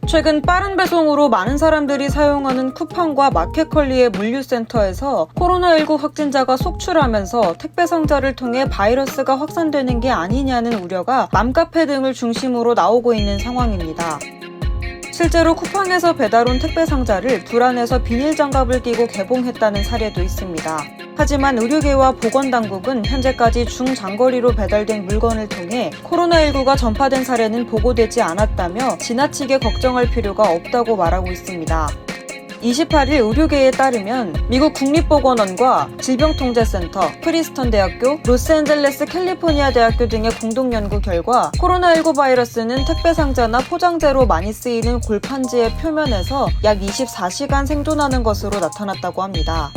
최근 빠른 배송으로 많은 사람들이 사용하는 쿠팡과 마켓컬리의 물류센터에서 코로나19 확진자가 속출하면서 택배 상자를 통해 바이러스가 확산되는 게 아니냐는 우려가 맘카페 등을 중심으로 나오고 있는 상황입니다. 실제로 쿠팡에서 배달 온 택배 상자를 불안해서 비닐 장갑을 끼고 개봉했다는 사례도 있습니다. 하지만 의료계와 보건당국은 현재까지 중장거리로 배달된 물건을 통해 코로나19가 전파된 사례는 보고되지 않았다며 지나치게 걱정할 필요가 없다고 말하고 있습니다. 28일 의료계에 따르면 미국 국립보건원과 질병통제센터, 프리스턴 대학교, 로스앤젤레스 캘리포니아 대학교 등의 공동 연구 결과 코로나19 바이러스는 택배 상자나 포장재로 많이 쓰이는 골판지의 표면에서 약 24시간 생존하는 것으로 나타났다고 합니다.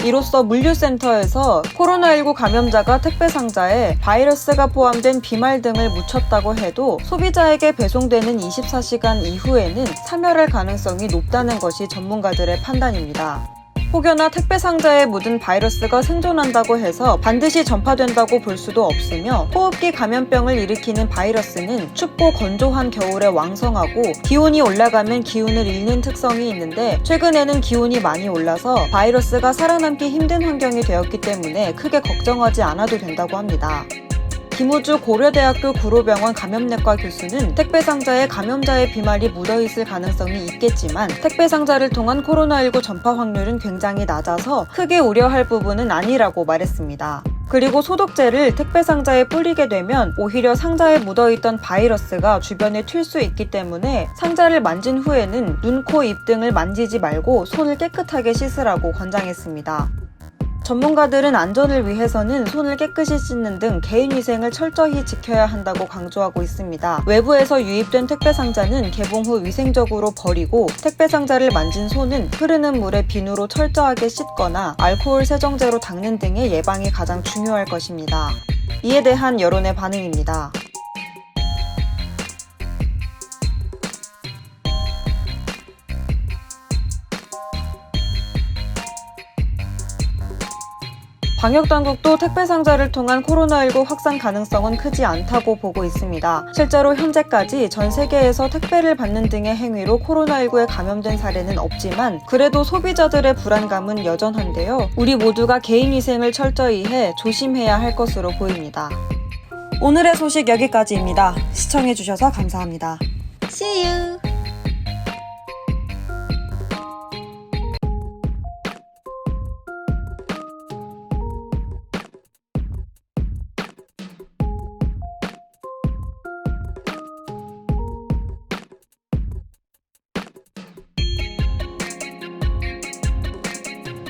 이로써 물류센터에서 코로나19 감염자가 택배 상자에 바이러스가 포함된 비말 등을 묻혔다고 해도 소비자에게 배송되는 24시간 이후에는 사멸할 가능성이 높다는 것이 전문가들의 판단입니다. 혹여나 택배 상자에 묻은 바이러스가 생존한다고 해서 반드시 전파된다고 볼 수도 없으며 호흡기 감염병을 일으키는 바이러스는 춥고 건조한 겨울에 왕성하고 기온이 올라가면 기운을 잃는 특성이 있는데 최근에는 기온이 많이 올라서 바이러스가 살아남기 힘든 환경이 되었기 때문에 크게 걱정하지 않아도 된다고 합니다. 김우주 고려대학교 구로병원 감염내과 교수는 택배 상자에 감염자의 비말이 묻어있을 가능성이 있겠지만 택배 상자를 통한 코로나19 전파 확률은 굉장히 낮아서 크게 우려할 부분은 아니라고 말했습니다. 그리고 소독제를 택배 상자에 뿌리게 되면 오히려 상자에 묻어있던 바이러스가 주변에 튈 수 있기 때문에 상자를 만진 후에는 눈, 코, 입 등을 만지지 말고 손을 깨끗하게 씻으라고 권장했습니다. 전문가들은 안전을 위해서는 손을 깨끗이 씻는 등 개인위생을 철저히 지켜야 한다고 강조하고 있습니다. 외부에서 유입된 택배 상자는 개봉 후 위생적으로 버리고 택배 상자를 만진 손은 흐르는 물에 비누로 철저하게 씻거나 알코올 세정제로 닦는 등의 예방이 가장 중요할 것입니다. 이에 대한 여론의 반응입니다. 방역당국도 택배 상자를 통한 코로나19 확산 가능성은 크지 않다고 보고 있습니다. 실제로 현재까지 전 세계에서 택배를 받는 등의 행위로 코로나19에 감염된 사례는 없지만 그래도 소비자들의 불안감은 여전한데요. 우리 모두가 개인위생을 철저히 해 조심해야 할 것으로 보입니다. 오늘의 소식 여기까지입니다. 시청해주셔서 감사합니다. See you!